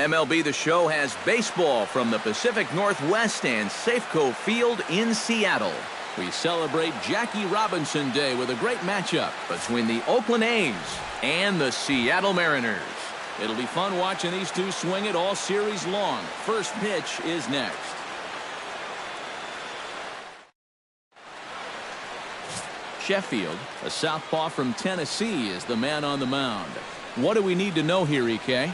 MLB The Show has baseball from the Pacific Northwest and Safeco Field in Seattle. We celebrate Jackie Robinson Day with a great matchup between the Oakland A's and the Seattle Mariners. It'll be fun watching these two swing it all series long. First pitch is next. Sheffield, a southpaw from Tennessee, is the man on the mound. What do we need to know here, EK?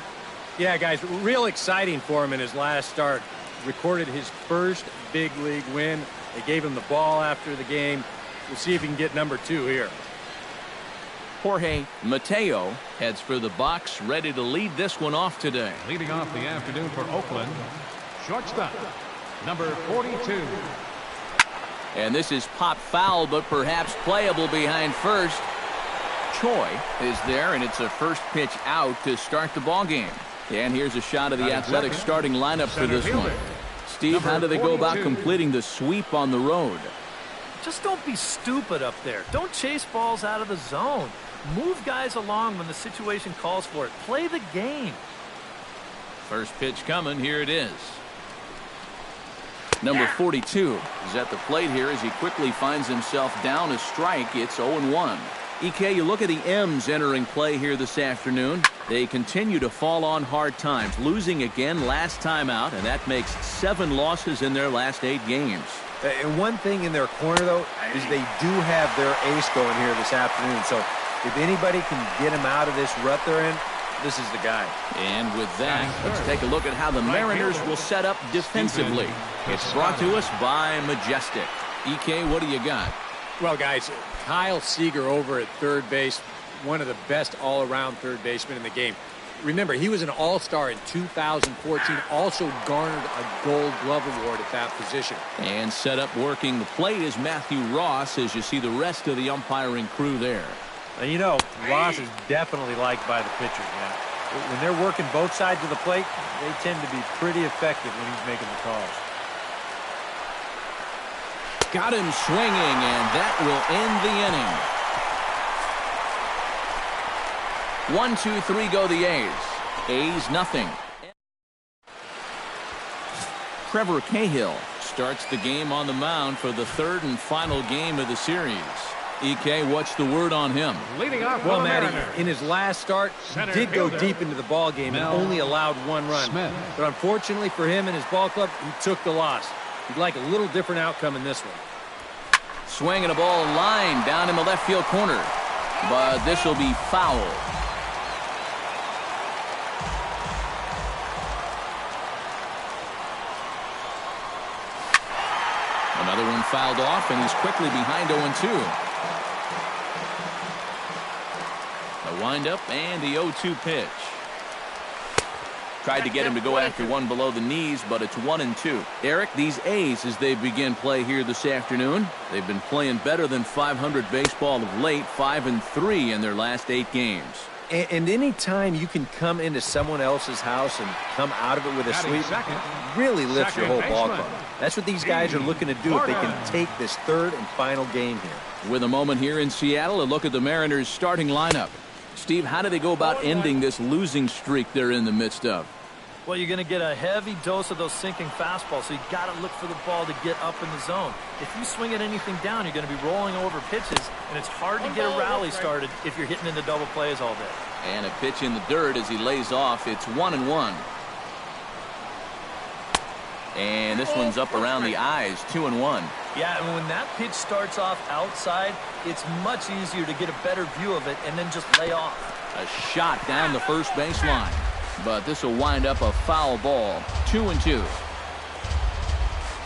Yeah, guys, real exciting for him in his last start. Recorded his first big league win. They gave him the ball after the game. We'll see if he can get number 2 here. Jorge Mateo heads for the box, ready to lead this one off today. Leading off the afternoon for Oakland, shortstop, number 42. And this is pop foul, but perhaps playable behind first. Choi is there, and it's a first pitch out to start the ball game. And here's a shot of the Athletics starting lineup for this one. Steve, how do they go about completing the sweep on the road? Just don't be stupid up there. Don't chase balls out of the zone. Move guys along when the situation calls for it. Play the game. First pitch coming. Here it is. Number 42 is at the plate here as he quickly finds himself down a strike. It's 0-1. EK, you look at the M's entering play here this afternoon. They continue to fall on hard times, losing again last time out, and that makes 7 losses in their last 8 games. And one thing in their corner, though, is they do have their ace going here this afternoon. So if anybody can get them out of this rut they're in, this is the guy. And with that, let's take a look at how the Mariners will set up defensively. It's brought to us by Majestic. EK, what do you got? Well, guys, Kyle Seager over at third base, one of the best all-around third basemen in the game. Remember, he was an all-star in 2014, also garnered a Gold Glove Award at that position. And set up working the plate is Matthew Ross, as you see the rest of the umpiring crew there. And you know, Ross is definitely liked by the pitchers, man. When they're working both sides of the plate, they tend to be pretty effective when he's making the calls. Got him swinging, and that will end the inning. 1, 2, 3 go the A's. A's nothing. Trevor Cahill starts the game on the mound for the 3rd and final game of the series. EK, what's the word on him? Leading off, well, Matty, in his last start, he did go deep into the ball game and only allowed 1 run. But unfortunately for him and his ball club, he took the loss. He'd like a little different outcome in this one. Swinging a ball line down in the left field corner, but this will be foul. Another one fouled off, and he's quickly behind 0-2. The windup and the 0-2 pitch. Tried to get him to go after one below the knees, but it's 1-2. Eric, these A's, as they begin play here this afternoon, they've been playing better than 500 baseball of late, 5-3 in their last 8 games. And any time you can come into someone else's house and come out of it with a sweep, really lifts your whole ball club. That's what these guys are looking to do if they can take this 3rd and final game here. With a moment here in Seattle, a look at the Mariners' starting lineup. Steve, how do they go about ending this losing streak they're in the midst of? Well, you're going to get a heavy dose of those sinking fastballs, so you got to look for the ball to get up in the zone. If you swing at anything down, you're going to be rolling over pitches, and it's hard to get a rally started if you're hitting into double plays all day. And a pitch in the dirt as he lays off. It's 1-1. And this one's up around the eyes, 2-1. Yeah, and when that pitch starts off outside, it's much easier to get a better view of it and then just lay off. A shot down the first baseline. But this will wind up a foul ball. 2-2.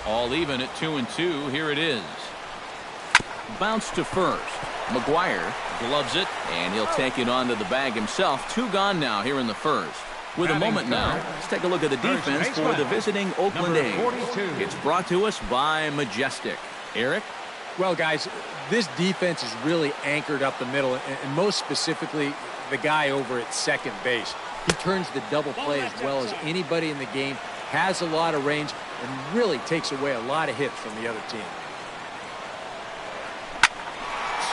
All even at 2-2. Here it is. Bounce to first. McGuire gloves it, and he'll take it onto the bag himself. 2 gone now here in the first. With a moment now, let's take a look at the defense for the visiting Oakland A's. It's brought to us by Majestic. Eric? Well, guys, this defense is really anchored up the middle, and most specifically, the guy over at second base. He turns the double play as well as anybody in the game, has a lot of range, and really takes away a lot of hits from the other team.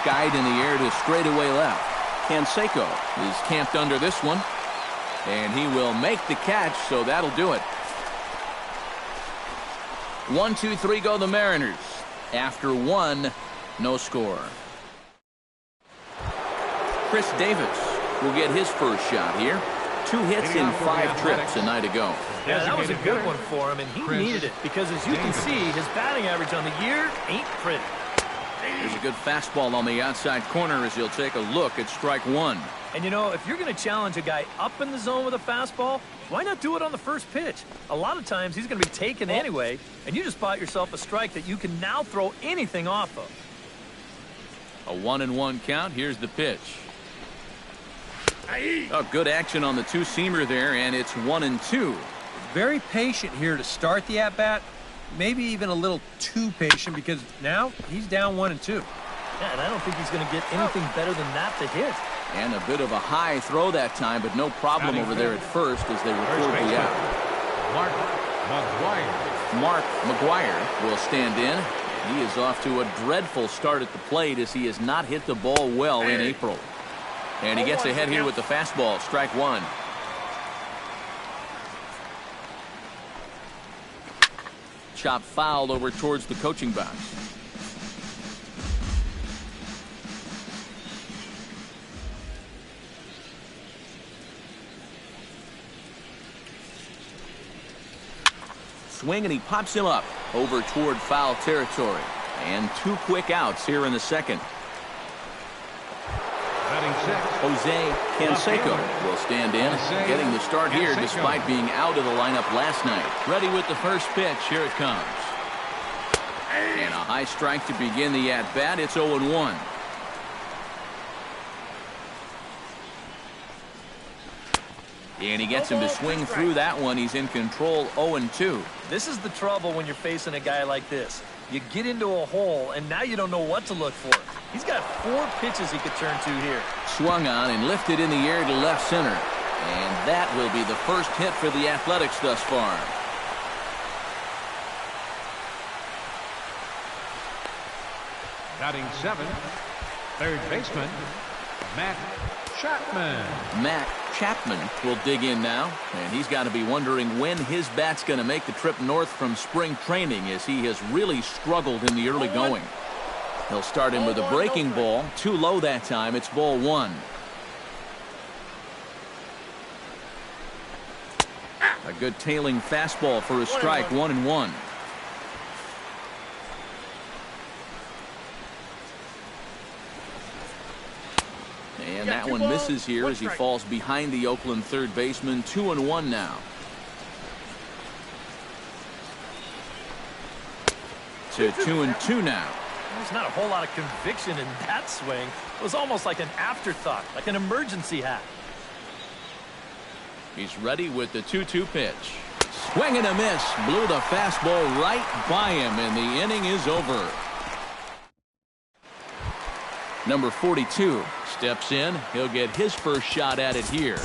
Skied in the air to straightaway left. Canseco is camped under this one. And he will make the catch, so that'll do it. 1-2-3 go the Mariners. After one, no score. Chris Davis will get his first shot here. 2 hits in 5 trips a night ago. Yeah, that was a good one for him, and he needed it because, as you can see, his batting average on the year ain't pretty. There's a good fastball on the outside corner as he'll take a look at strike one. And, you know, if you're going to challenge a guy up in the zone with a fastball, why not do it on the first pitch? A lot of times he's going to be taken anyway, and you just bought yourself a strike that you can now throw anything off of. A 1-1 count. Here's the pitch. Oh, good action on the two-seamer there, and it's 1-2. Very patient here to start the at-bat. Maybe even a little too patient because now he's down 1-2. Yeah, and I don't think he's going to get anything better than that to hit. And a bit of a high throw that time, but no problem over there at first as they record the out. Mark McGuire will stand in. He is off to a dreadful start at the plate as he has not hit the ball well in April. And he gets ahead here with the fastball, strike one. Chop foul over towards the coaching box. Swing, and he pops him up over toward foul territory. And 2 quick outs here in the second. Jose Canseco will stand in, getting the start here despite being out of the lineup last night. Ready with the first pitch. Here it comes. And a high strike to begin the at-bat. It's 0-1. And he gets him to swing through that one. He's in control, 0-2. This is the trouble when you're facing a guy like this. You get into a hole, and now you don't know what to look for. He's got 4 pitches he could turn to here. Swung on and lifted in the air to left center. And that will be the first hit for the Athletics thus far. Batting 7th, third baseman, Matt Chapman. Matt Chapman will dig in now, and he's got to be wondering when his bat's going to make the trip north from spring training, as he has really struggled in the early going. He'll start him with a breaking ball. Too low that time. It's ball 1. A good tailing fastball for a strike, 1-1. And that one misses here as he falls behind the Oakland third baseman. 2-1 now. To 2-2 now. There's not a whole lot of conviction in that swing. It was almost like an afterthought, like an emergency hat. He's ready with the 2-2 pitch. Swing and a miss. Blew the fastball right by him, and the inning is over. Number 42 steps in. He'll get his first shot at it here.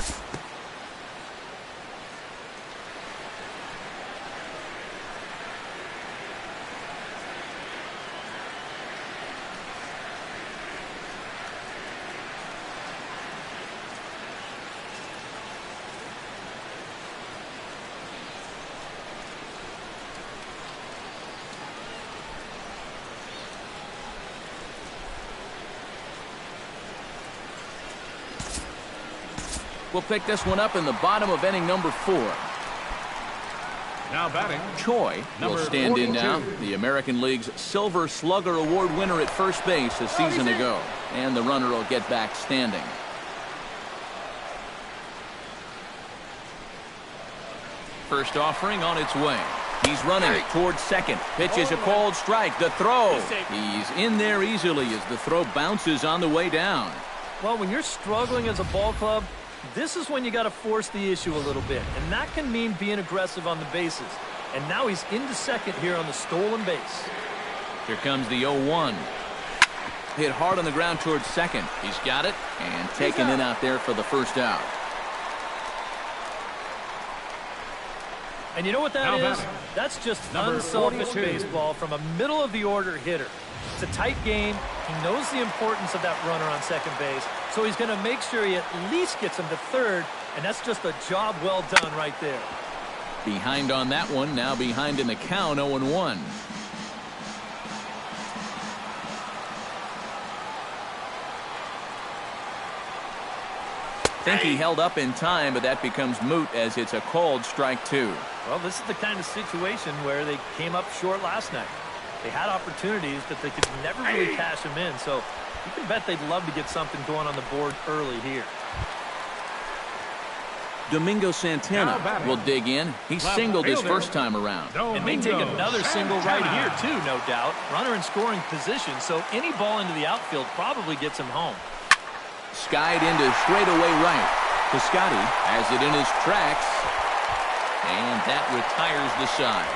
We'll pick this one up in the bottom of inning number 4. Now batting, Choi will stand 42. in now. The American League's Silver Slugger Award winner at first base a season ago. And the runner will get back standing. First offering on its way. He's running towards second. Pitch is a called strike. The throw. He's in there easily as the throw bounces on the way down. Well, when you're struggling as a ball club, this is when you got to force the issue a little bit, and that can mean being aggressive on the bases. And now he's into second here on the stolen base. Here comes the 0-1. Hit hard on the ground towards second. He's got it and taken in out there for the first out. And you know what that is? That's just unselfish baseball from a middle of the order hitter. It's a tight game. He knows the importance of that runner on second base, so he's going to make sure he at least gets him to third And that's just a job well done right there. Behind on that one, now behind in the count, 0-1. Think he held up in time, but that becomes moot as it's a called strike 2. Well, this is the kind of situation where they came up short last night. They had opportunities, but they could never really cash them in. So you can bet they'd love to get something going on the board early here. Domingo Santana will dig in. He singled his first time around. And may take another single right here, too, no doubt. Runner in scoring position, so any ball into the outfield probably gets him home. Skied into straightaway right. Piscotty has it in his tracks, and that retires the side.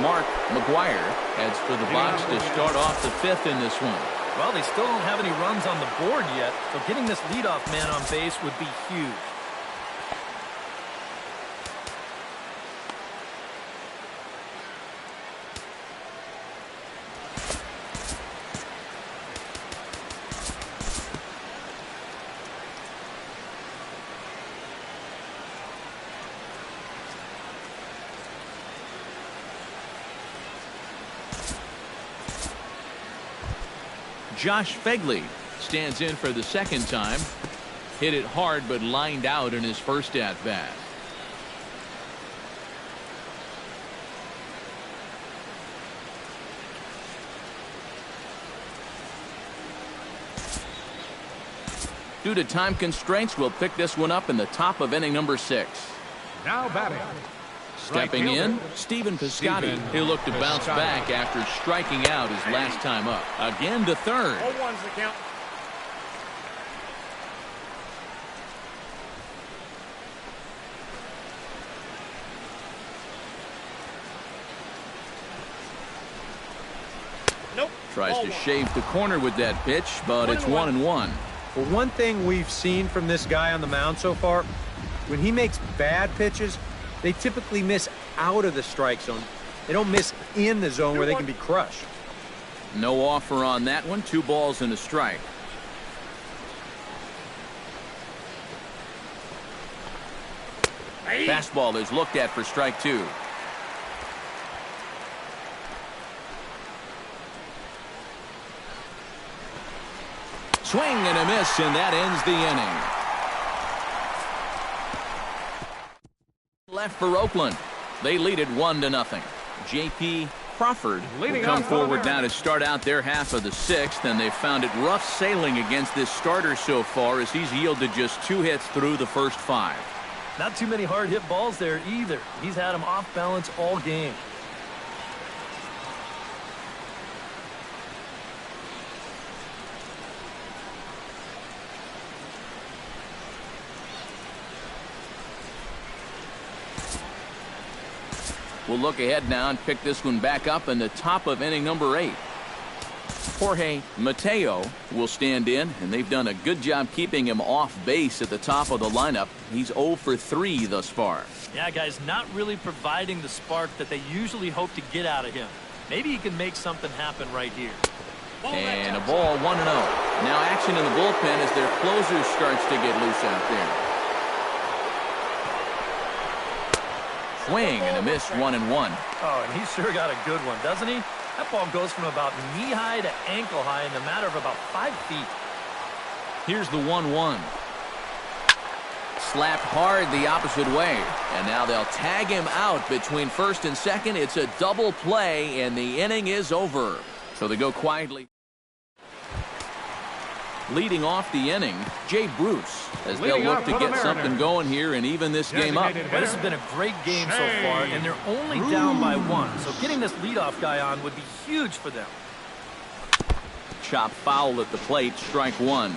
Mark McGuire heads for the box to start off the 5th in this one. Well, they still don't have any runs on the board yet, so getting this leadoff man on base would be huge. Josh Fegley stands in for the second time. Hit it hard, but lined out in his first at-bat. Due to time constraints, we'll pick this one up in the top of inning number 6. Now batting. Stepping in, Stephen Piscotty. He'll look to bounce back after striking out his last time up. Again to third. 0-1's the count. Nope. Tries to shave the corner with that pitch, but it's 1-1. Well, one thing we've seen from this guy on the mound so far, when he makes bad pitches, they typically miss out of the strike zone. They don't miss in the zone where they can be crushed. No offer on that one. 2 balls and a strike. Fastball is looked at for strike 2. Swing and a miss, and that ends the inning. Left for Oakland. They lead it 1-0. J.P. Crawford will come forward now to start out their half of the 6th, and they've found it rough sailing against this starter so far as he's yielded just 2 hits through the first 5. Not too many hard hit balls there either. He's had them off balance all game. We'll look ahead now and pick this one back up in the top of inning number 8. Jorge Mateo will stand in, and they've done a good job keeping him off base at the top of the lineup. He's 0 for 3 thus far. Yeah, guys, not really providing the spark that they usually hope to get out of him. Maybe he can make something happen right here. And a ball, 1-0. Now action in the bullpen as their closer starts to get loose out there. Swing and a miss, 1-1. Oh, and he's sure got a good one, doesn't he? That ball goes from about knee-high to ankle-high in the matter of about 5 feet. Here's the 1-1. Slapped hard the opposite way. And now they'll tag him out between first and second. It's a double play, and the inning is over. So they go quietly. Leading off the inning, Jay Bruce, as they'll look to get something going here and even this game up. Well, this has been a great game so far, and they're only down by 1. So getting this leadoff guy on would be huge for them. Chop foul at the plate, strike 1.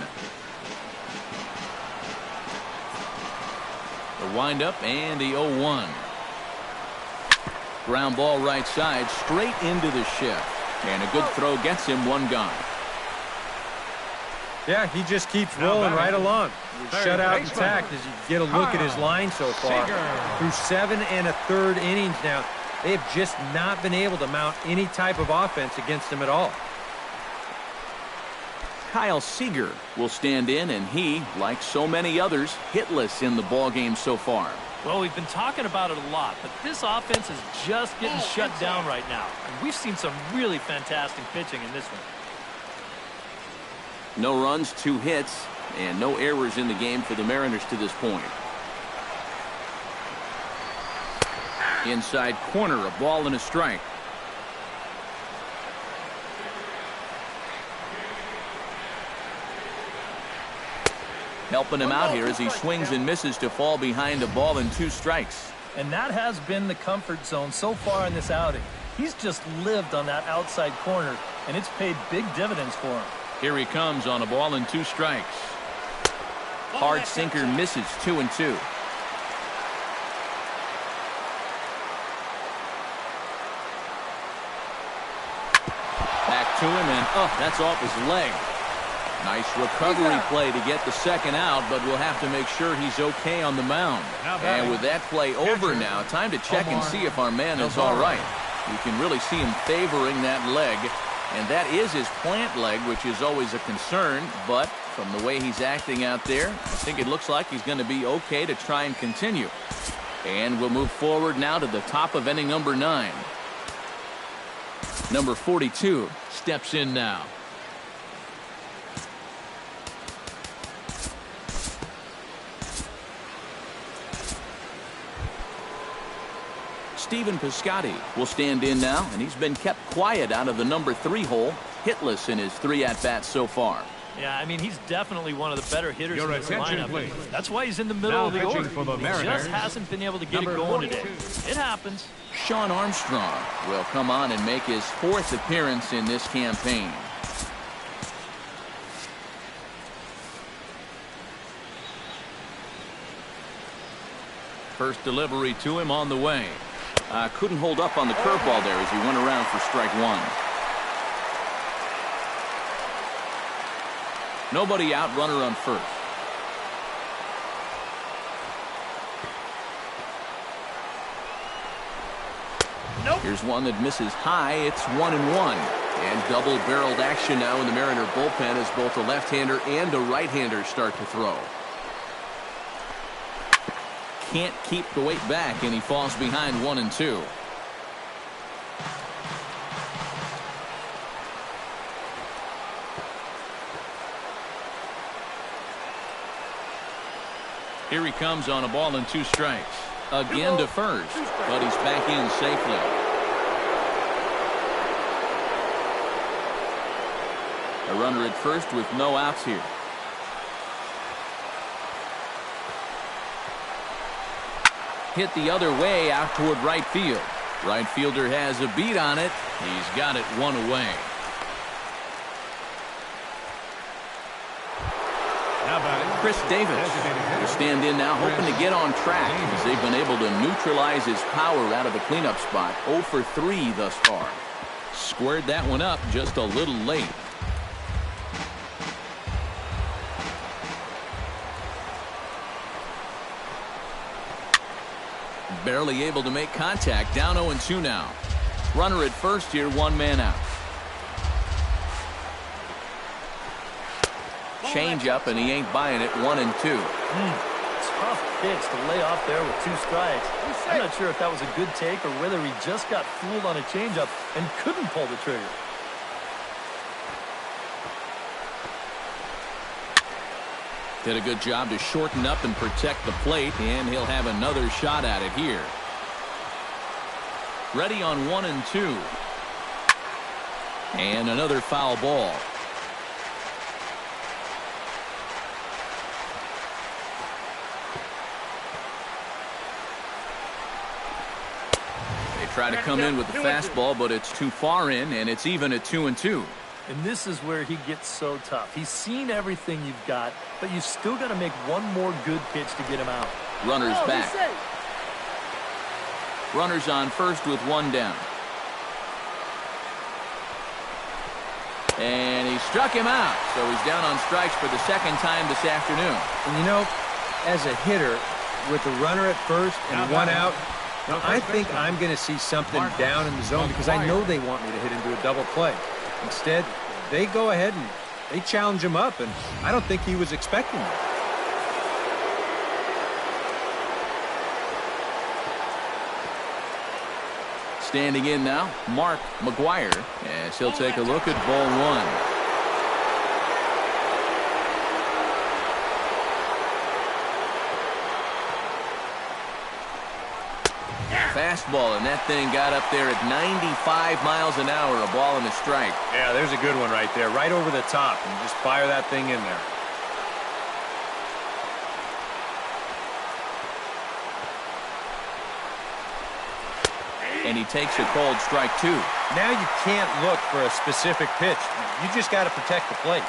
The windup and the 0-1. Ground ball right side, straight into the shift. And a good throw gets him 1 gone. Yeah, he just keeps rolling right along. Shutout intact as you get a look at his line so far. Through 7 1/3 innings now, they have just not been able to mount any type of offense against him at all. Kyle Seager will stand in, and he, like so many others, hitless in the ballgame so far. Well, we've been talking about it a lot, but this offense is just getting shut down right now. And we've seen some really fantastic pitching in this one. No runs, 2 hits, and no errors in the game for the Mariners to this point. Inside corner, a ball and a strike. Helping him out here as he swings and misses to fall behind a ball and 2 strikes. And that has been the comfort zone so far in this outing. He's just lived on that outside corner, and it's paid big dividends for him. Here he comes on a ball and 2 strikes. Hard sinker misses, 2-2. Back to him, and that's off his leg. Nice recovery play to get the second out, but we'll have to make sure he's okay on the mound. And with that play over now, time to check and see if our man is all right. You can really see him favoring that leg, and that is his plant leg, which is always a concern, but from the way he's acting out there, I think it looks like he's going to be okay to try and continue. And we'll move forward now to the top of inning number 9. Number 42 steps in now. Stephen Piscotty will stand in now, and he's been kept quiet out of the number 3 hole, hitless in his 3 at-bats so far. Yeah, I mean, he's definitely one of the better hitters in this lineup. Please. That's why he's in the middle of the order. For the he Mariners, just hasn't been able to get it going today. It happens. Sean Armstrong will come on and make his 4th appearance in this campaign. First delivery to him on the way. Couldn't hold up on the curveball there as he went around for strike 1. Nobody out, runner on first. Nope. Here's one that misses high. It's 1-1. And double-barreled action now in the Mariner bullpen as both a left-hander and a right-hander start to throw. Can't keep the weight back, and he falls behind 1-2. Here he comes on a ball and 2 strikes. Again to first, but he's back in safely. A runner at first with no outs here. Hit the other way out toward right field. Right fielder has a beat on it. He's got it 1 away. Chris Davis will stand in now, hoping to get on track as they've been able to neutralize his power out of the cleanup spot. 0 for 3 thus far. Squared that one up just a little late. Barely able to make contact. Down 0-2 now. Runner at first here, 1 man out. Change up, and he ain't buying it. 1-2. Tough pitch to lay off there with 2 strikes. I'm not sure if that was a good take or whether he just got fooled on a changeup and couldn't pull the trigger. Did a good job to shorten up and protect the plate, and he'll have another shot at it here. Ready on 1-2. And another foul ball. They try to come in with the fastball, but it's too far in, and it's even at 2-2. And this is where he gets so tough. He's seen everything you've got, but you've still got to make one more good pitch to get him out. Runners back. Runners on first with 1 down. And he struck him out, so he's down on strikes for the 2nd time this afternoon. And you know, as a hitter, with a runner at first and 1 out, I think I'm going to see something down in the zone because I know they want me to hit into a double play. Instead, they go ahead and they challenge him up, and I don't think he was expecting that. Standing in now, Mark McGuire, as he'll take a look at ball one. Fastball, and that thing got up there at 95 miles an hour, a ball and a strike. Yeah, there's a good one right there, right over the top, and just fire that thing in there. And he takes a called strike two. Now you can't look for a specific pitch. You just got to protect the plate.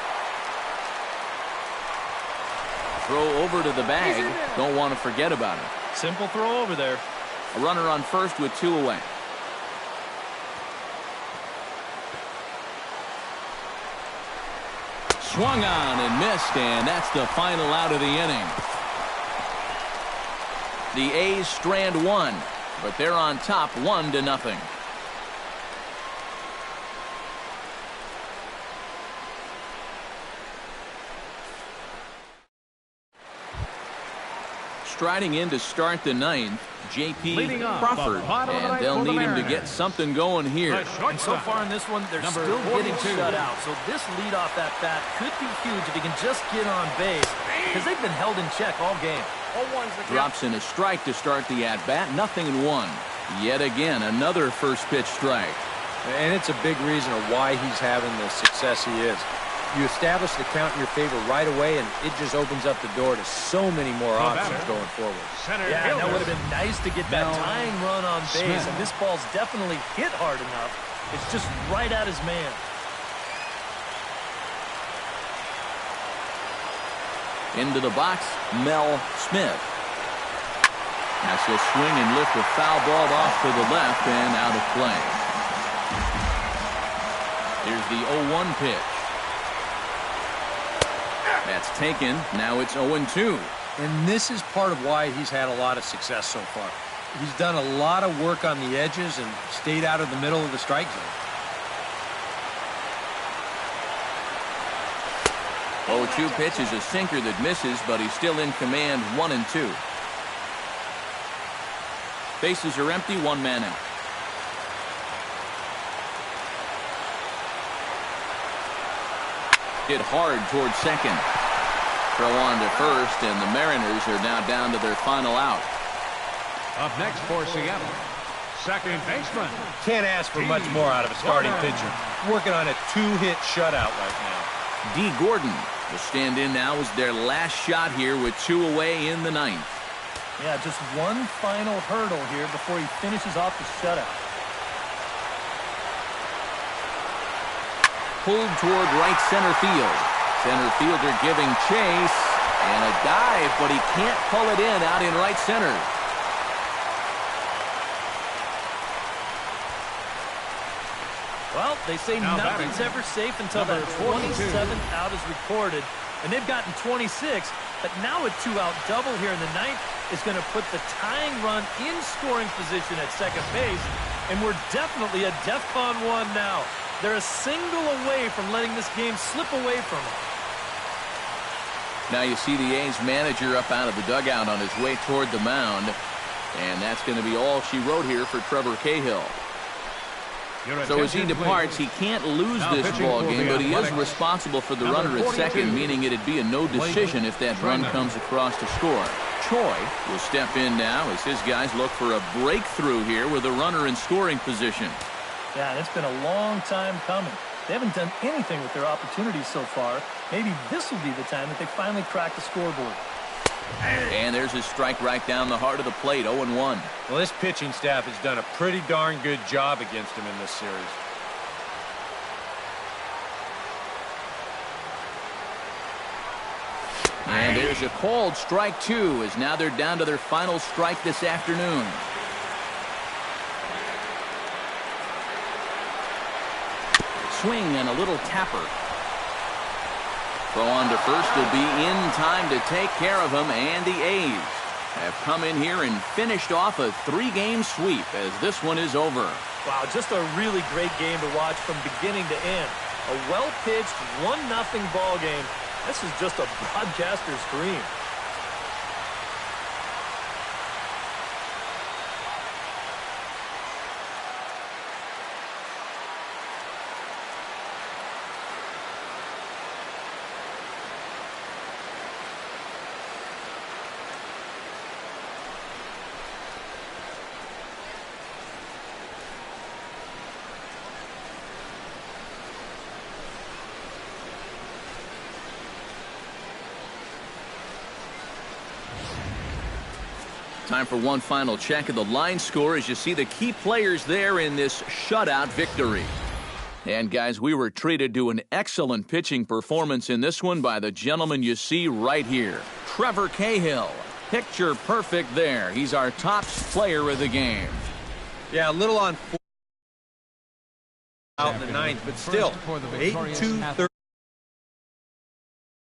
Throw over to the bag. Don't want to forget about it. Simple throw over there. A runner on first with two away. Swung on and missed, and that's the final out of the inning. The A's strand one, but they're on top 1-0. Striding in to start the ninth, J.P. Crawford, and they'll need him to get something going here. And so far in this one, they're still getting shut out. So this leadoff at bat could be huge if he can just get on base, because they've been held in check all game. Drops in a strike to start the at-bat, 0-1. Yet again, another first pitch strike. And it's a big reason of why he's having the success he is. You establish the count in your favor right away, and it just opens up the door to so many more options going forward. Yeah, that would have been nice to get that tying run on base, and this ball's definitely hit hard enough. It's just right at his man. Into the box, Mel Smith. As he'll swing and lift a foul ball off to the left and out of play. Here's the 0-1 pitch. That's taken. Now it's 0-2. And this is part of why he's had a lot of success so far. He's done a lot of work on the edges and stayed out of the middle of the strike zone. 0-2 pitch is a sinker that misses, but he's still in command, 1-2. Bases are empty, one man out. Hit hard towards second. Throw on to first, and the Mariners are now down to their final out. Up next for Seattle, second baseman. Can't ask for much more out of a starting pitcher. Working on a two-hit shutout right now. D. Gordon will stand in now as their last shot here with two away in the ninth. Yeah, just one final hurdle here before he finishes off the shutout. Pulled toward right center field. Center fielder giving chase, and a dive, but he can't pull it in out in right center. Well, they say nothing's ever safe until that 27th out is recorded, and they've gotten 26, but now a two-out double here in the ninth is going to put the tying run in scoring position at second base, and we're definitely a DEFCON 1 now. They're a single away from letting this game slip away from them. Now you see the A's manager up out of the dugout on his way toward the mound, and that's going to be all she wrote here for Trevor Cahill. So as he departs, he can't lose this ball game, but he is responsible for the runner at second, meaning it'd be a no decision if that run comes across to score. Choi will step in now as his guys look for a breakthrough here with a runner in scoring position. Yeah, it's been a long time coming. They haven't done anything with their opportunities so far. Maybe this will be the time that they finally crack the scoreboard. And there's his strike right down the heart of the plate, 0-1. Well, this pitching staff has done a pretty darn good job against him in this series. And there's a called strike two, as now they're down to their final strike this afternoon. Swing and a little tapper. Throw on to first will be in time to take care of him, and the A's have come in here and finished off a three-game sweep as this one is over. Wow, just a really great game to watch from beginning to end. A well-pitched 1-0 ball game. This is just a broadcaster's dream. Time for one final check of the line score as you see the key players there in this shutout victory. And guys, we were treated to an excellent pitching performance in this one by the gentleman you see right here, Trevor Cahill. Picture perfect there. He's our top player of the game. Yeah, a little on out in the ninth, but still 8-2-30.